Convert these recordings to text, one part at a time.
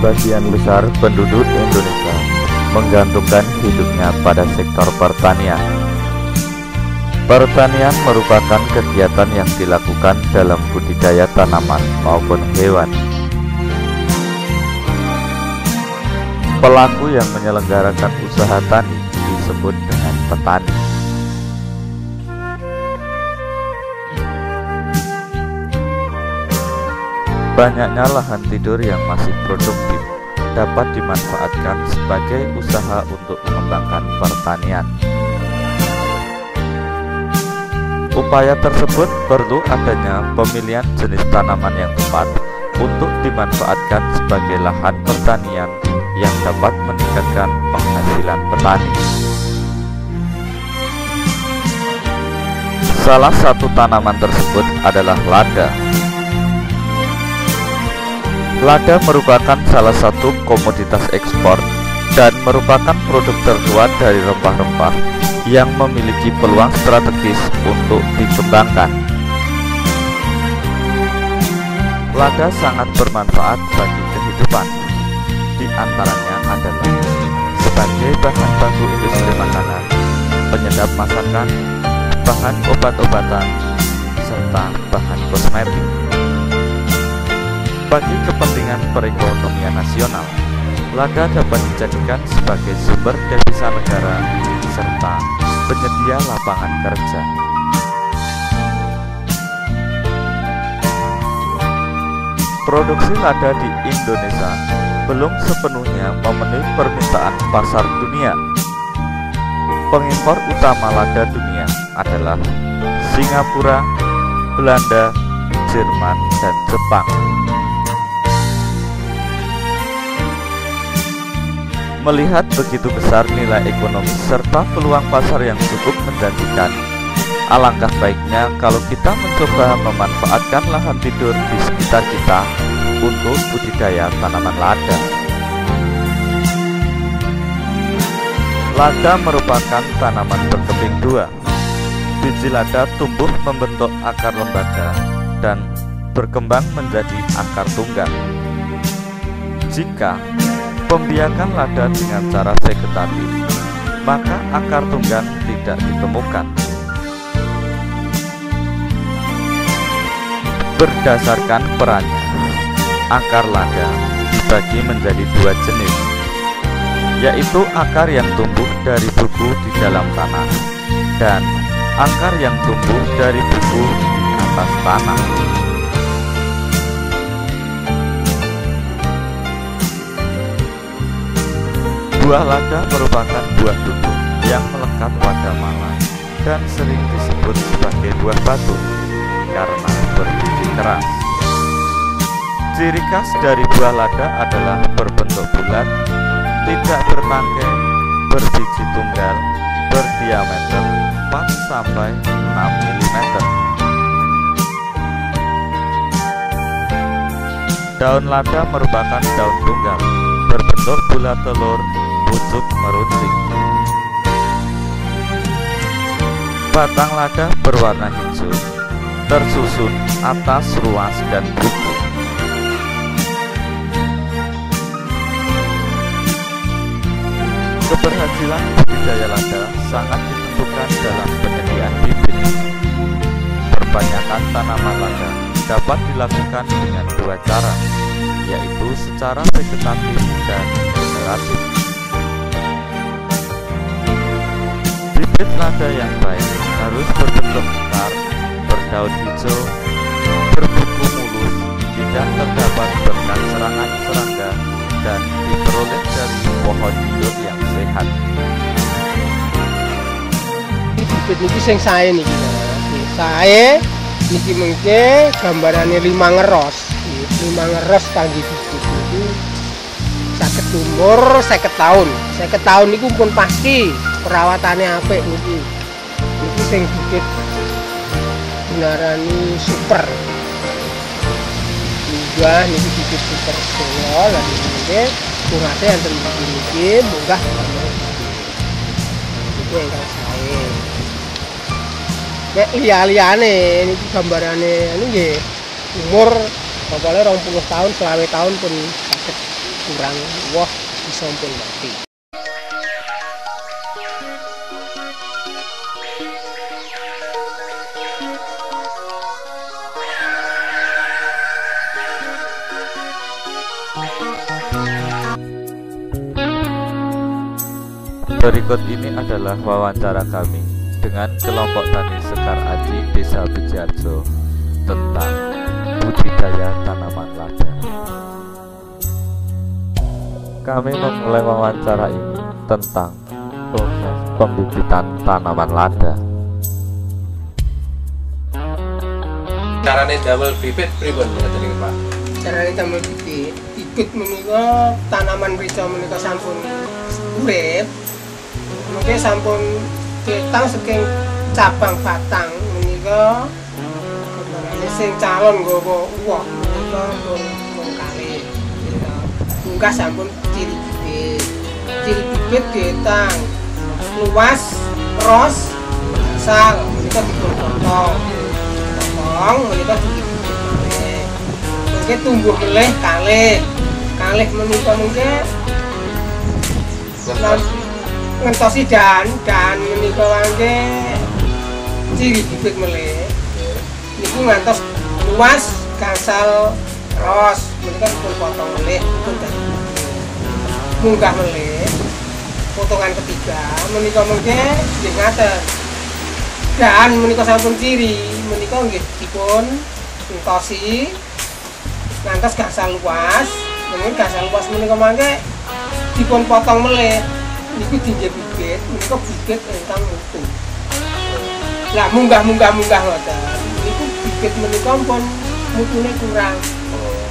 Sebagian besar penduduk Indonesia menggantungkan hidupnya pada sektor pertanian. Pertanian merupakan kegiatan yang dilakukan dalam budidaya tanaman maupun hewan. Pelaku yang menyelenggarakan usaha tani disebut dengan petani. Banyaknya lahan tidur yang masih produktif dapat dimanfaatkan sebagai usaha untuk mengembangkan pertanian. Upaya tersebut perlu adanya pemilihan jenis tanaman yang tepat untuk dimanfaatkan sebagai lahan pertanian yang dapat meningkatkan penghasilan petani. Salah satu tanaman tersebut adalah lada. Lada merupakan salah satu komoditas ekspor dan merupakan produk tertua dari rempah-rempah yang memiliki peluang strategis untuk dikembangkan. Lada sangat bermanfaat bagi kehidupan. Di antaranya adalah sebagai bahan baku industri makanan, penyedap masakan, bahan obat-obatan, serta bahan kosmetik. Bagi kepentingan perekonomian nasional, lada dapat dijadikan sebagai sumber devisa negara serta penyedia lapangan kerja. Produksi lada di Indonesia belum sepenuhnya memenuhi permintaan pasar dunia. Pengimpor utama lada dunia adalah Singapura, Belanda, Jerman, dan Jepang. Melihat begitu besar nilai ekonomi serta peluang pasar yang cukup menjanjikan, alangkah baiknya kalau kita mencoba memanfaatkan lahan tidur di sekitar kita untuk budidaya tanaman lada. Lada merupakan tanaman berkeping dua. Biji lada tumbuh membentuk akar lembaga dan berkembang menjadi akar tunggal. Jika pembiakan lada dengan cara vegetatif, maka akar tunggal tidak ditemukan. Berdasarkan perannya, akar lada dibagi menjadi dua jenis, yaitu akar yang tumbuh dari buku di dalam tanah dan akar yang tumbuh dari buku di atas tanah. Buah lada merupakan buah dugung yang melekat pada malai dan sering disebut sebagai buah batu karena berbiji keras. Ciri khas dari buah lada adalah berbentuk bulat, tidak bertangkai, berbiji tunggal, berdiameter 4-6 mm. Daun lada merupakan daun tunggal, berbentuk bulat telur, pucuk merunting. Batang lada berwarna hijau, tersusun atas ruas dan buku. Keberhasilan budidaya lada sangat ditentukan dalam penyediaan bibit. Perbanyakan tanaman lada dapat dilakukan dengan dua cara, yaitu secara vegetatif dan generatif. Bibit lada yang baik harus berbentuk mekar, berdaun hijau, berbuku mulus, tidak terdapat bekas serangan serangga, dan diperoleh dari pohon hidup yang sehat. Bibit niki sing sae niki. Sae niki mengke gambarane 5 ngeros. 5 ngeros kangge bibit niku saged umur 50 tahun. 50 tahun niku pun pasti perawatane apik niki. Niki sing bibit dinarani super. Juga niki bibit super solo lan niki kurate enten niki munggah niki ingkang sae. Nek liya-liyane niki gambarane anu nggih umur pokoknya 20 tahun, 20 tahun pun saged kurang wah bisa pun mati. Berikut ini adalah wawancara kami dengan kelompok tani Sekar Aji Desa Bejarjo tentang budidaya tanaman lada. Kami memulai wawancara ini tentang proses pembibitan tanaman lada. Carane damel bibit pripun ngeten iki, Pak? Carane damel bibit menika tanaman mrica menika sampun urip. Mungkin sampun ditang saking cabang batang menika sing calon nggawa uwoh menika pun kalih. Mungkah sampun ciri bibit. Ciri bibit ditang luas, ros, asal menika dipotong. Potong menika dibibit. Mungkin tumbuh meleh kalih. Kalih menika mungkin ngentosi dan menika mangke ciri bibit meleh niku ngantos luas gangsal ros menika dipun potong meleh pun munggah meleh potongan ketiga menika mangke nggih ngaten dan menika sampun ciri menika nggih dipun ngentosi ngantos gangsal luas menika mangke dipun potong meleh niku dinggih bibit, menika bibit ingkang mutu. Lah munggah ngoten. Niku bibit menika pun mutune kurang.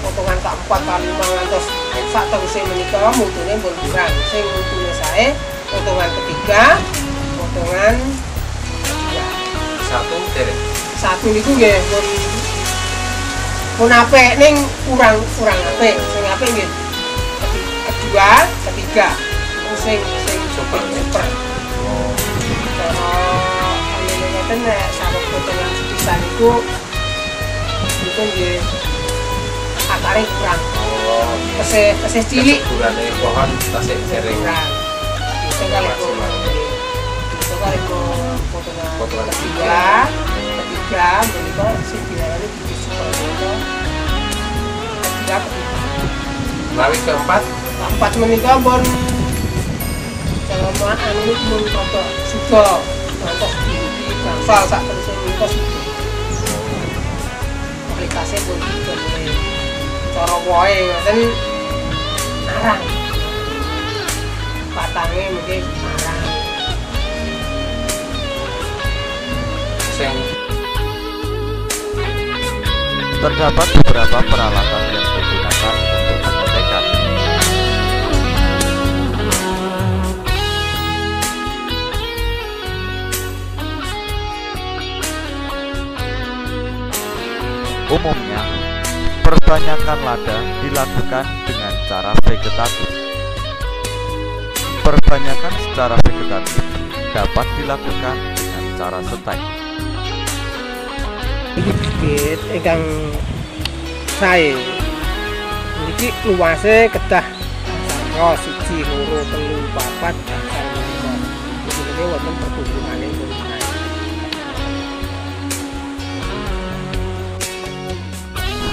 Potongan keempat kali 5 ngantos sak teruse menika mutune pun kurang. Sing mutune sae potongan ketiga, potongan kedua. Satu derek. Satu niku nggih pun apik ning kurang apik. Sing apik nggih kedua, ketiga. Sing super. Kalau ngeten nek sarep potongan sepisan iku nggih akare kurang. Tesih cilik. Ukurane pohon tasih sering. Itu kali potongan ketiga menika sing diarani bibit super menika. Lawi keempat menika pun selama ini pun rada suga ngantos diuji gangsal sak terus menika suga aplikasi pun digawe cara wae ngoten arang batange mungkin arang sing Terdapat beberapa peralatan yang digunakan untuk pengecekan. Umumnya, perbanyakan lada dilakukan dengan cara vegetatif. Perbanyakan secara vegetatif dapat dilakukan dengan cara setek. Iki bibit ingkang sae. Iki luase kedah 1, 2, 3, 4, 5. Ini wonten pertumbuhane sae.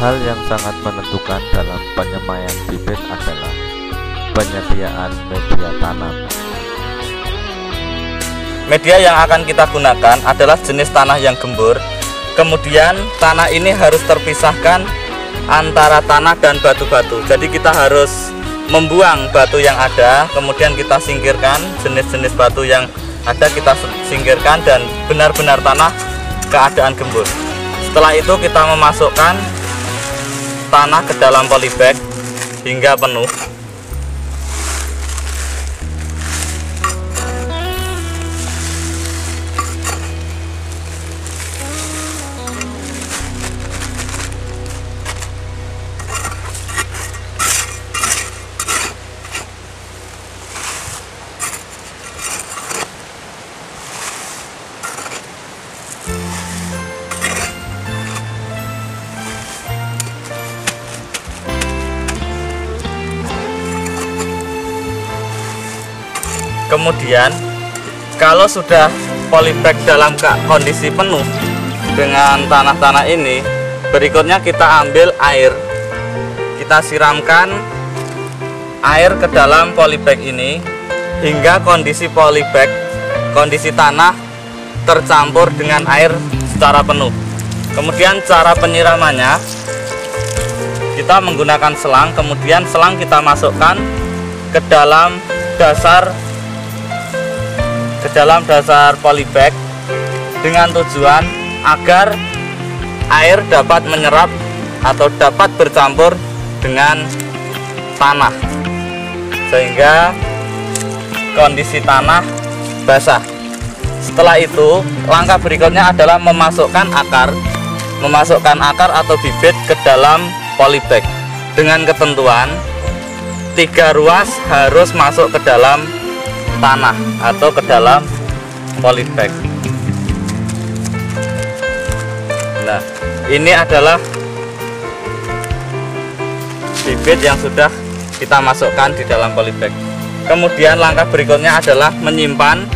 Hal yang sangat menentukan dalam penyemaian bibit adalah penyediaan media tanam. Media yang akan kita gunakan adalah jenis tanah yang gembur. Kemudian tanah ini harus terpisahkan antara tanah dan batu-batu. Jadi kita harus membuang batu yang ada, kemudian kita singkirkan jenis-jenis batu yang ada, kita singkirkan dan benar-benar tanah keadaan gembur. Setelah itu kita memasukkan tanah ke dalam polybag hingga penuh. Kemudian kalau sudah polybag dalam kondisi penuh dengan tanah-tanah ini, berikutnya kita ambil air, kita siramkan air ke dalam polybag ini hingga kondisi polybag, kondisi tanah tercampur dengan air secara penuh. Kemudian cara penyiramannya, kita menggunakan selang, kemudian selang kita masukkan ke dalam dasar polybag dengan tujuan agar air dapat menyerap atau dapat bercampur dengan tanah sehingga kondisi tanah basah. Setelah itu, langkah berikutnya adalah memasukkan akar atau bibit ke dalam polybag dengan ketentuan 3 ruas harus masuk ke dalam tanah atau ke dalam polybag. Nah, ini adalah bibit yang sudah kita masukkan di dalam polybag. Kemudian langkah berikutnya adalah menyimpan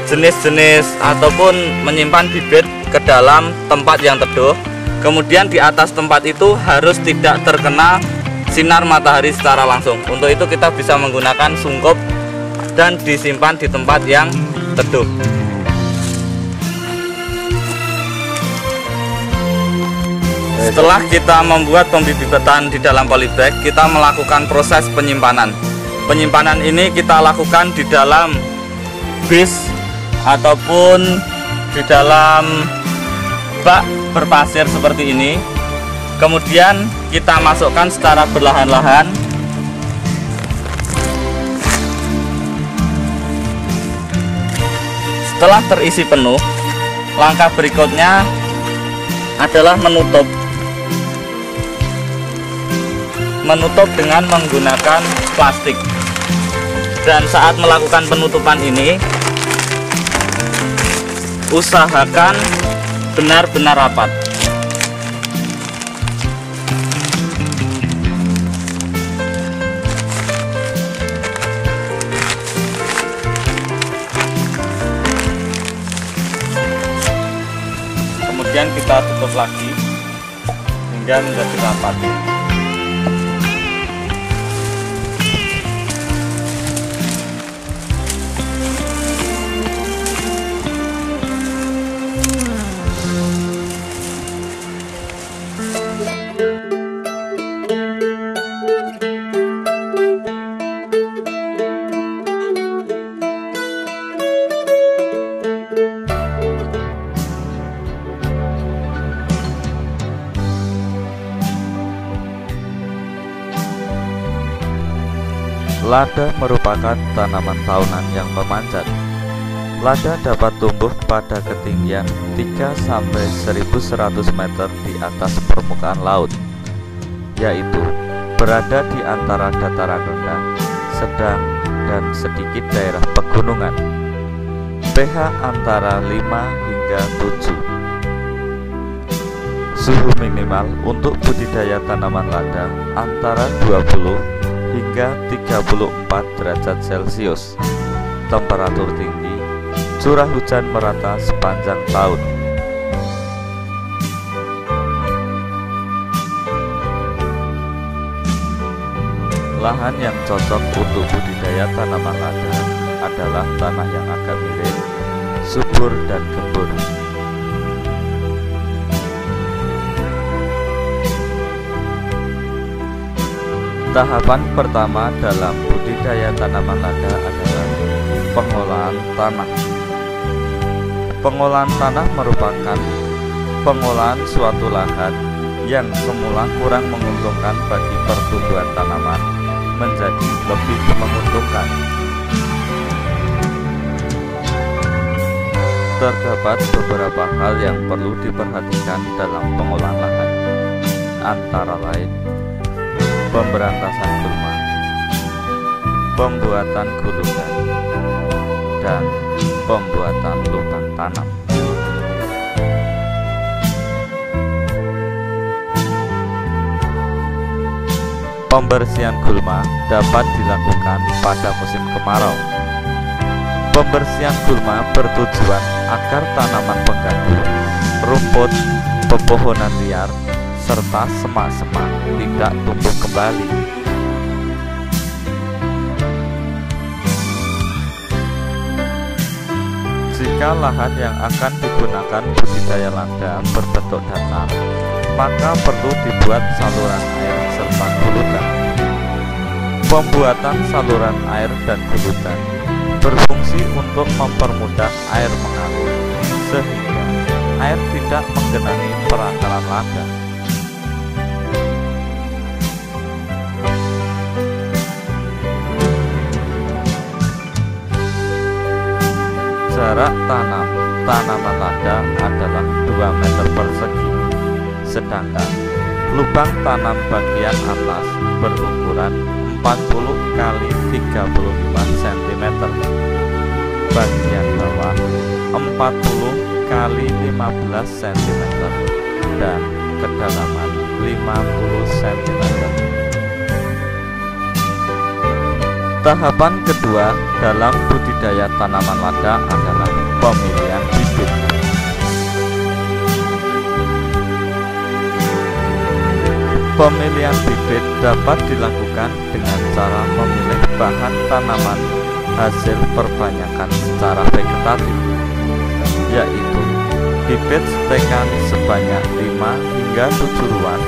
jenis-jenis ataupun menyimpan bibit ke dalam tempat yang teduh. Kemudian di atas tempat itu harus tidak terkena sinar matahari secara langsung. Untuk itu kita bisa menggunakan sungkup dan disimpan di tempat yang teduh. Setelah kita membuat pembibitan di dalam polybag, kita melakukan proses penyimpanan. Penyimpanan ini kita lakukan di dalam bis ataupun di dalam bak berpasir seperti ini. Kemudian kita masukkan secara perlahan-lahan. Setelah terisi penuh, langkah berikutnya adalah menutup dengan menggunakan plastik. Dan saat melakukan penutupan ini, usahakan benar-benar rapat. Kemudian kita tutup lagi hingga menjadi rapat. Lada merupakan tanaman tahunan yang memanjat. Lada dapat tumbuh pada ketinggian 3–1100 meter di atas permukaan laut, yaitu berada di antara dataran rendah, sedang, dan sedikit daerah pegunungan. pH antara 5 hingga 7. Suhu minimal untuk budidaya tanaman lada antara 20 hingga 34 derajat Celcius. Temperatur tinggi, curah hujan merata sepanjang tahun. Lahan yang cocok untuk budidaya tanaman lada adalah tanah yang agak miring, subur dan gembur. Tahapan pertama dalam budidaya tanaman lada adalah pengolahan tanah. Pengolahan tanah merupakan pengolahan suatu lahan yang semula kurang menguntungkan bagi pertumbuhan tanaman menjadi lebih menguntungkan. Terdapat beberapa hal yang perlu diperhatikan dalam pengolahan lahan, antara lain pemberantasan gulma, pembuatan guludan, dan pembuatan lubang tanam. Pembersihan gulma dapat dilakukan pada musim kemarau. Pembersihan gulma bertujuan agar tanaman pengganggu, rumput, pepohonan liar, serta semak-semak tidak tumbuh kembali. Jika lahan yang akan digunakan budidaya lada berbentuk datar, maka perlu dibuat saluran air serta guludan. Pembuatan saluran air dan guludan berfungsi untuk mempermudah air mengalir, sehingga air tidak menggenangi perakaran lada. Jarak tanam tanaman lada adalah 2 meter persegi, sedangkan lubang tanam bagian atas berukuran 40 kali 35 cm, bagian bawah 40 kali 15 cm, dan kedalaman 50 cm. Tahapan kedua dalam budidaya tanaman lada adalah pemilihan bibit. Pemilihan bibit dapat dilakukan dengan cara memilih bahan tanaman hasil perbanyakan secara vegetatif, yaitu bibit stekan sebanyak 5 hingga 7 ruas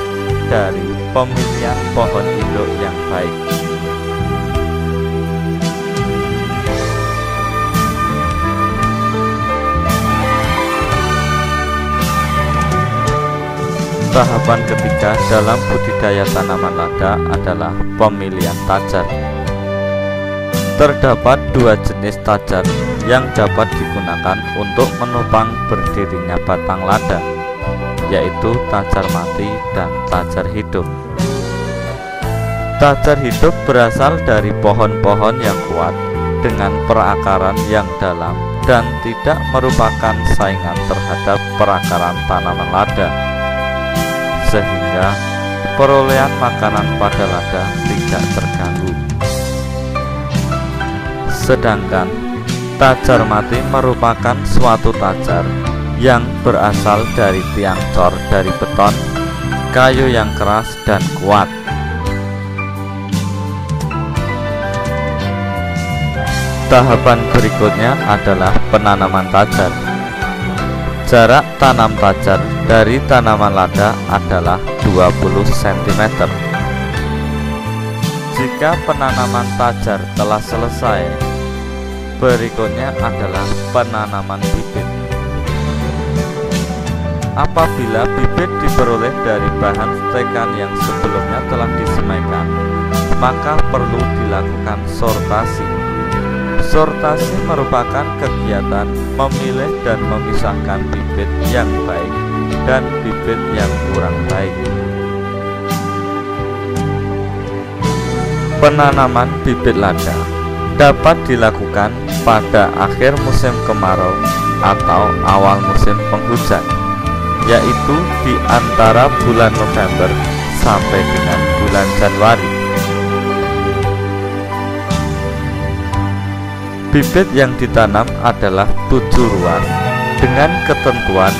dari pemilihan pohon induk yang baik. Tahapan ketiga dalam budidaya tanaman lada adalah pemilihan tajar. Terdapat 2 jenis tajar yang dapat digunakan untuk menopang berdirinya batang lada, yaitu tajar mati dan tajar hidup. Tajar hidup berasal dari pohon-pohon yang kuat dengan perakaran yang dalam dan tidak merupakan saingan terhadap perakaran tanaman lada, sehingga perolehan makanan pada lada tidak terganggu. Sedangkan tajar mati merupakan suatu tajar yang berasal dari tiang cor dari beton, kayu yang keras dan kuat. Tahapan berikutnya adalah penanaman tajar. Jarak tanam tajar dari tanaman lada adalah 20 cm. Jika penanaman tajar telah selesai, berikutnya adalah penanaman bibit. Apabila bibit diperoleh dari bahan stekan yang sebelumnya telah disemaikan, maka perlu dilakukan sortasi. Sortasi merupakan kegiatan memilih dan memisahkan bibit yang baik dan bibit yang kurang baik. Penanaman bibit lada dapat dilakukan pada akhir musim kemarau atau awal musim penghujan, yaitu di antara bulan November sampai dengan bulan Januari. Bibit yang ditanam adalah 7 ruas dengan ketentuan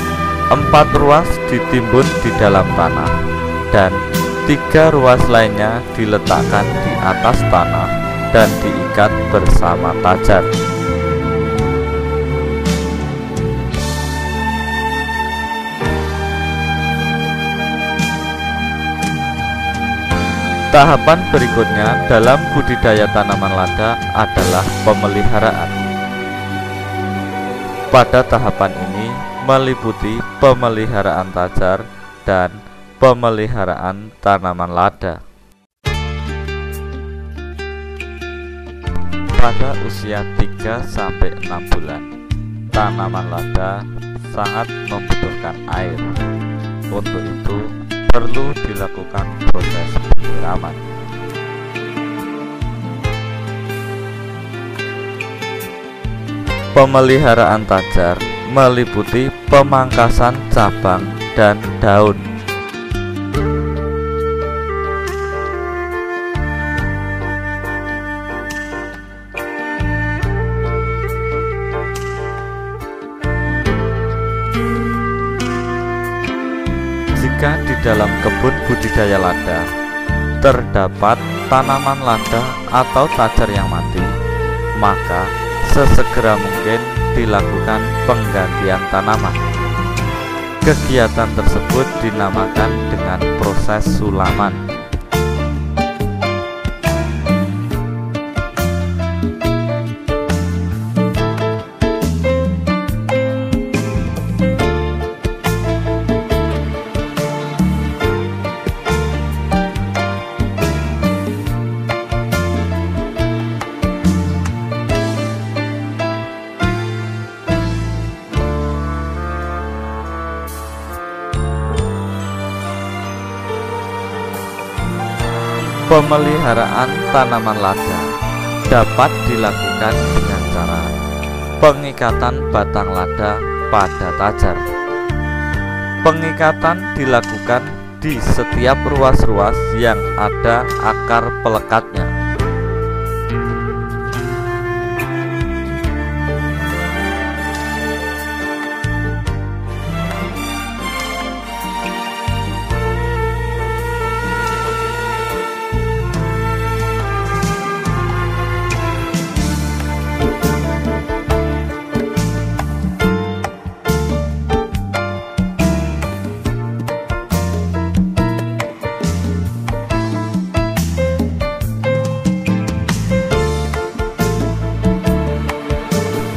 4 ruas ditimbun di dalam tanah dan 3 ruas lainnya diletakkan di atas tanah dan diikat bersama tajar. Tahapan berikutnya dalam budidaya tanaman lada adalah pemeliharaan. Pada tahapan ini meliputi pemeliharaan tajar dan pemeliharaan tanaman lada. Pada usia 3-6 bulan, tanaman lada sangat membutuhkan air. Untuk itu perlu dilakukan proses penyiraman. Pemeliharaan tajar meliputi pemangkasan cabang dan daun. Jika di dalam kebun budidaya lada terdapat tanaman lada atau tajar yang mati, maka sesegera mungkin dilakukan penggantian tanaman. Kegiatan tersebut dinamakan dengan proses sulaman. Pemeliharaan tanaman lada dapat dilakukan dengan cara pengikatan batang lada pada tajar. Pengikatan dilakukan di setiap ruas-ruas yang ada akar pelekatnya.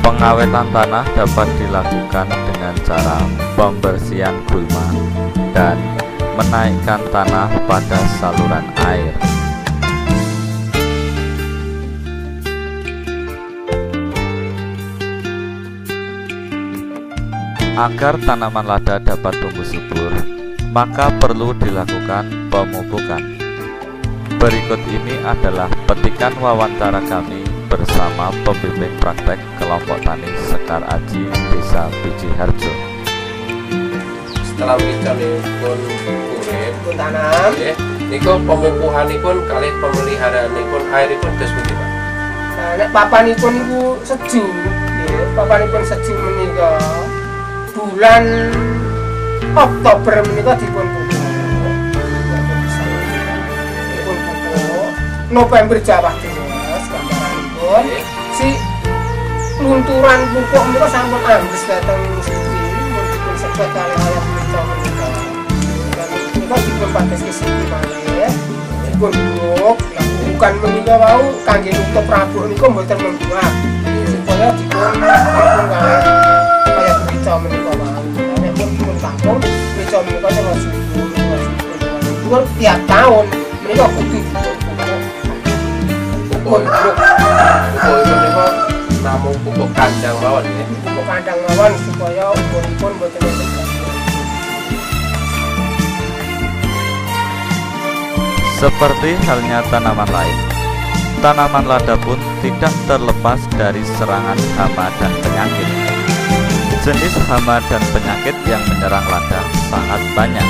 Pengawetan tanah dapat dilakukan dengan cara pembersihan gulma dan menaikkan tanah pada saluran air. Agar tanaman lada dapat tumbuh subur, maka perlu dilakukan pemupukan. Berikut ini adalah petikan wawancara kami bersama pembimbing praktek kelompok tani Sekar Aji Desa Biji Harjo. Setelah wicanipun urip Pun tanam. nggih, niku pemupuhanipun kalih pemeliharaanipun airipun dos pundi, Pak? Nah, nek papanipun ku seju, nggih, papanipun seju menika bulan Oktober menika dipun pupuk. Dipun pupuk November Jawa Tengah gambaranipun. Si lunturan pupuk menika sampun ambles dhateng siki, mun dipun sedot kalih ayat menika menika. Menika dipun pados ke siki malih. Dipun pupuk, bukan menika wau kangge nutup rabuk niku mboten membuat. Supaya dipun tampung kalih ayat menika menika wau. Nek pun tampung menika menika terus subur tiap tahun menika kudu dipun pupuk. Pupuk niku namung pupuk kandang mawon nggih. Pupuk kandang mawon supaya umuripun mboten enten. Seperti halnya tanaman lain, tanaman lada pun tidak terlepas dari serangan hama dan penyakit. Jenis hama dan penyakit yang menyerang lada sangat banyak.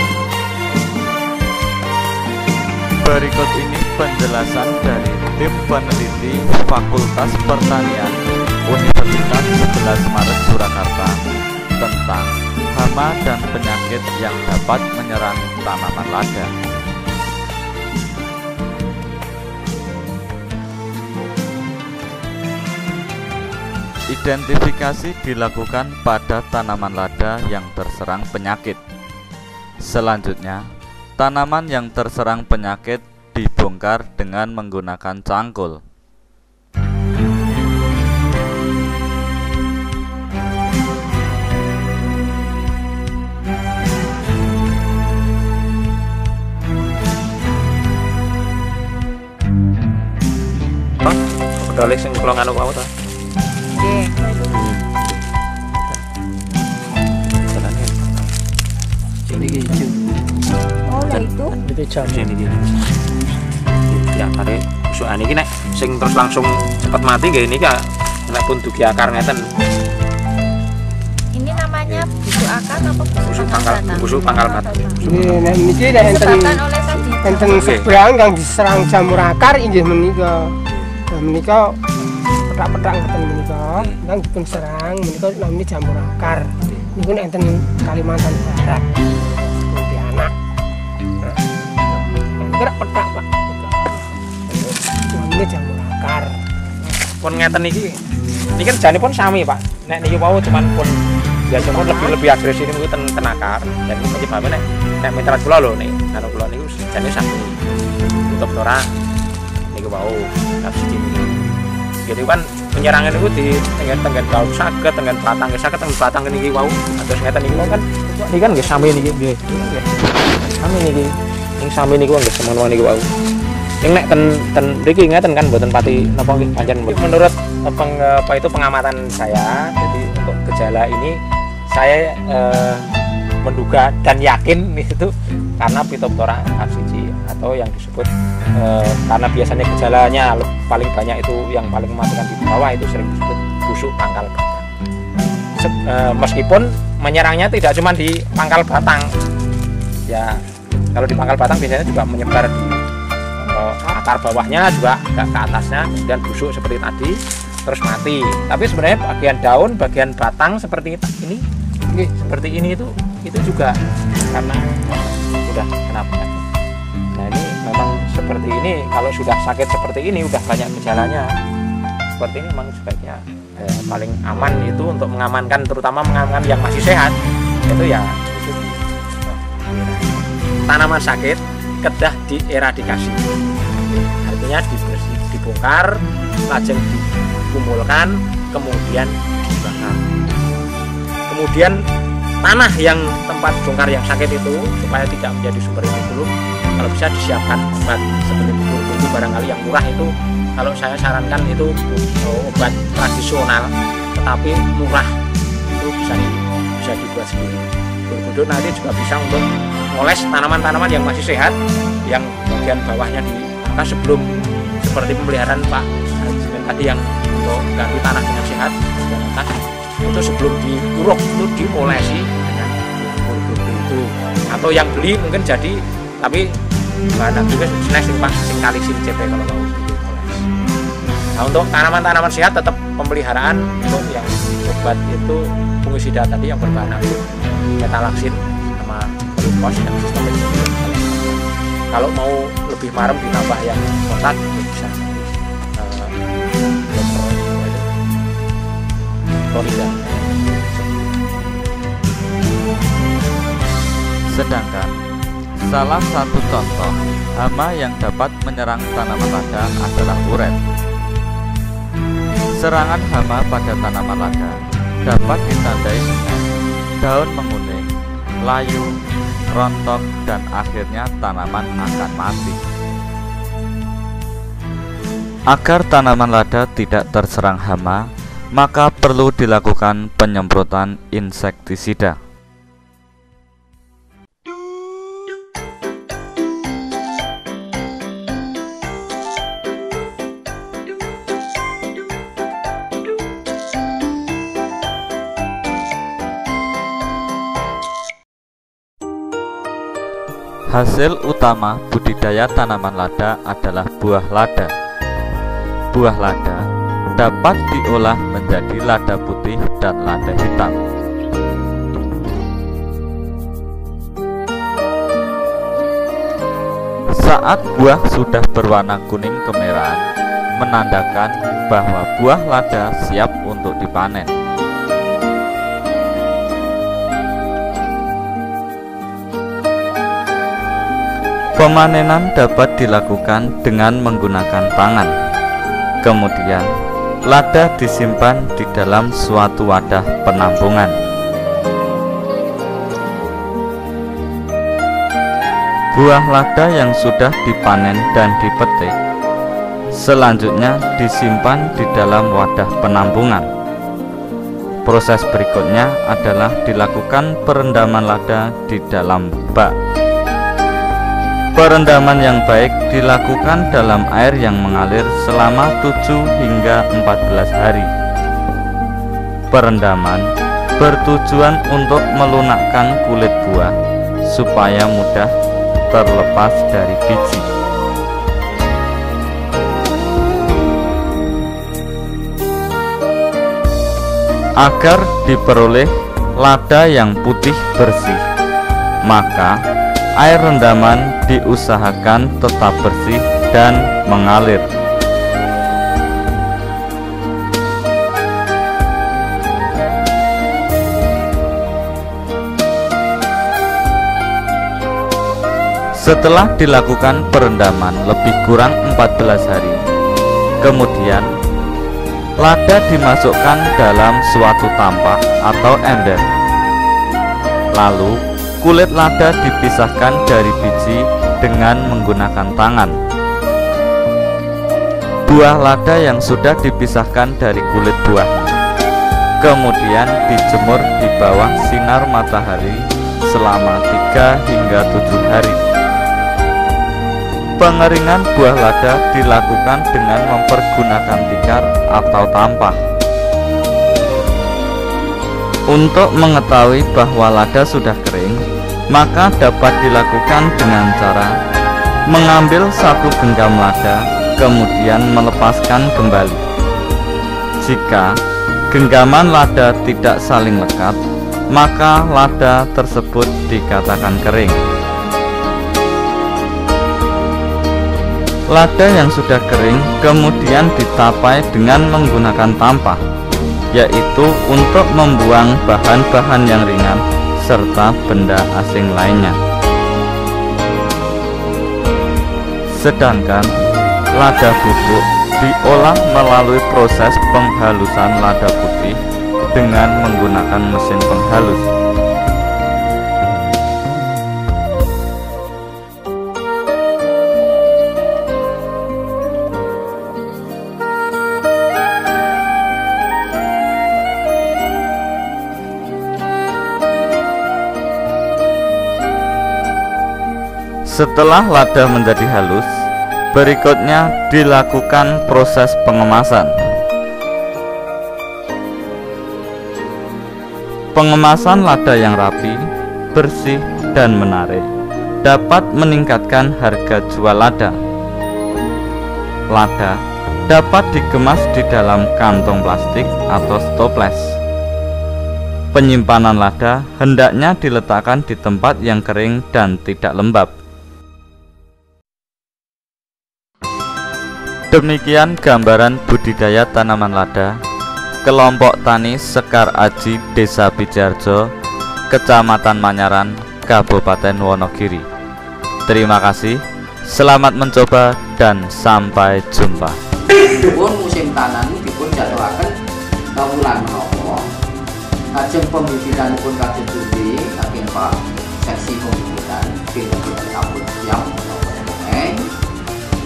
Berikut ini penjelasan dari tim peneliti Fakultas Pertanian Universitas 11 Maret Surakarta tentang hama dan penyakit yang dapat menyerang tanaman lada. Identifikasi dilakukan pada tanaman lada yang terserang penyakit. Selanjutnya, tanaman yang terserang penyakit dibongkar dengan menggunakan cangkul. Pedalik sing kula nganu wae ta. Oh, lah itu. Itu jam. Sini ya kare usukan iki nek sing terus langsung cepet mati nggih niki nek pun dugi akar ngeten. Ini namanya busuk akar apa Busuk pangkal bata. Ini nek niki nek enten Disebabkan oleh tadi. enten seberang kang diserang jamur akar inggih menika. Nah menika petak-petak ngeten menika, kang dipun serang menika namanya jamur akar. Niku nek enten Kalimantan Barat. Pontianak. gerak petak Pak. Ini jamur akar. Pun ngeten iki. Ini kan jane pun sami Pak. Nek niki wau cuman pun biasa pun lebih agresif niku ten akar. Dan penyebabnya nek mitra kula lho nih. Karo kula niku jane sami. Tutup ora niku wau siji. Jadi kan penyerangan itu di tenggen daun saged, tenggen batang saged, tenggen batang niki wau. Atus ngeten niki kan niki kan nggih sami niki nggih. Sami niki. Ning sami niku nggih semono niku wau. Ning nek ten mriki ngeten kan mboten pati napa nggih pancen menurut apa itu pengamatan saya. Jadi untuk gejala ini saya menduga dan yakin itu karena Phytophthora abscissa atau yang disebut karena biasanya gejalanya paling banyak itu yang paling mematikan di bawah itu sering disebut busuk pangkal batang. Meskipun menyerangnya tidak cuma di pangkal batang, ya kalau di pangkal batang biasanya juga menyebar di akar bawahnya juga agak ke atasnya, kemudian busuk seperti tadi terus mati. Tapi sebenarnya bagian daun, bagian batang seperti ini, seperti ini itu juga karena sudah kena penyakit. Nah ini memang seperti ini, kalau sudah sakit seperti ini udah banyak gejalanya seperti ini, memang sebaiknya paling aman itu untuk mengamankan, terutama mengamankan yang masih sehat itu ya itu tanaman sakit kedah dieradikasi, artinya dibongkar, lajeng dikumpulkan, kemudian dibakar. Kemudian tanah yang tempat bongkar yang sakit itu supaya tidak menjadi sumber ini dulu, kalau bisa disiapkan obat seperti bubur-bubur barangkali yang murah itu, kalau saya sarankan itu obat tradisional tetapi murah, itu bisa dibuat sendiri. Bubur nanti juga bisa untuk ngoles tanaman-tanaman yang masih sehat, yang bagian bawahnya maka sebelum seperti pemeliharaan Pak tadi yang untuk ganti tanah dengan sehat bagian atas itu sebelum diuruk itu diolesi dengan bubur itu, atau yang beli mungkin jadi tapi bahan juga jelas Pak sing kalisin CP kalau mau dioles. Nah untuk tanaman-tanaman sehat tetap pemeliharaan untuk yang obat itu fungisida tadi yang berbahan aktif metalaksin sama glukos dan sistemik. Kalau mau lebih marem ditambah yang kotak bisa Florida. Sedangkan salah satu contoh hama yang dapat menyerang tanaman lada adalah uret. Serangan hama pada tanaman lada dapat ditandai dengan daun menguning, layu, rontok, dan akhirnya tanaman akan mati. Agar tanaman lada tidak terserang hama, maka perlu dilakukan penyemprotan insektisida. Hasil utama budidaya tanaman lada adalah buah lada. Buah lada dapat diolah menjadi lada putih dan lada hitam. Saat buah sudah berwarna kuning kemerahan, menandakan bahwa buah lada siap untuk dipanen. Pemanenan dapat dilakukan dengan menggunakan tangan. Kemudian, lada disimpan di dalam suatu wadah penampungan. Buah lada yang sudah dipanen dan dipetik selanjutnya disimpan di dalam wadah penampungan. Proses berikutnya adalah dilakukan perendaman lada di dalam bak. Perendaman yang baik dilakukan dalam air yang mengalir selama 7 hingga 14 hari. Perendaman bertujuan untuk melunakkan kulit buah supaya mudah terlepas dari biji. Agar diperoleh lada yang putih bersih, maka air rendaman diusahakan tetap bersih dan mengalir. Setelah dilakukan perendaman lebih kurang 14 hari, kemudian lada dimasukkan dalam suatu tampah atau ember. Lalu kulit lada dipisahkan dari biji dengan menggunakan tangan. Buah lada yang sudah dipisahkan dari kulit buahnya kemudian dijemur di bawah sinar matahari selama 3 hingga 7 hari. Pengeringan buah lada dilakukan dengan mempergunakan tikar atau tampah. Untuk mengetahui bahwa lada sudah kering, maka dapat dilakukan dengan cara mengambil satu genggam lada, kemudian melepaskan kembali. Jika genggaman lada tidak saling lekat, maka lada tersebut dikatakan kering. Lada yang sudah kering kemudian ditapai dengan menggunakan tampah, yaitu untuk membuang bahan-bahan yang ringan serta benda asing lainnya. Sedangkan lada bubuk diolah melalui proses penghalusan lada putih dengan menggunakan mesin penghalus. Setelah lada menjadi halus, berikutnya dilakukan proses pengemasan. Pengemasan lada yang rapi, bersih, dan menarik dapat meningkatkan harga jual lada. Lada dapat dikemas di dalam kantong plastik atau toples. Penyimpanan lada hendaknya diletakkan di tempat yang kering dan tidak lembab. Demikian gambaran budidaya tanaman lada kelompok tani Sekar Aji, Desa Pijarjo, Kecamatan Manyaran, Kabupaten Wonogiri. Terima kasih, selamat mencoba dan sampai jumpa. Pun musim tanam dipun jadwalaken kawulan menapa. Kajeng pembibitanipun kajeng pundi saking Pak Seksi Pembibitan pinten sampun siap.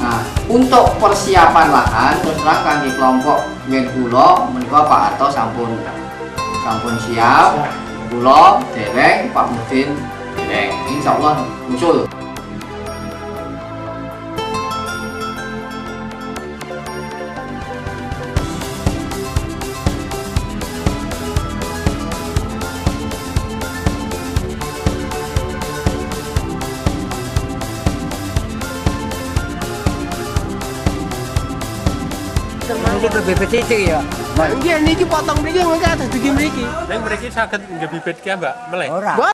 Nah, untuk persiapan lahan terus terang kangge kelompok ngen kula menika Pak Ato sampun siap. Kula dereng, Pak Mudin dereng. Insyaallah muncul. Ini ke bibit titik ya. Nah, niki potong mriki mengko atus dugi mriki. Ning mriki saged nggih bibit ki, Mbak? Meleh. Ora.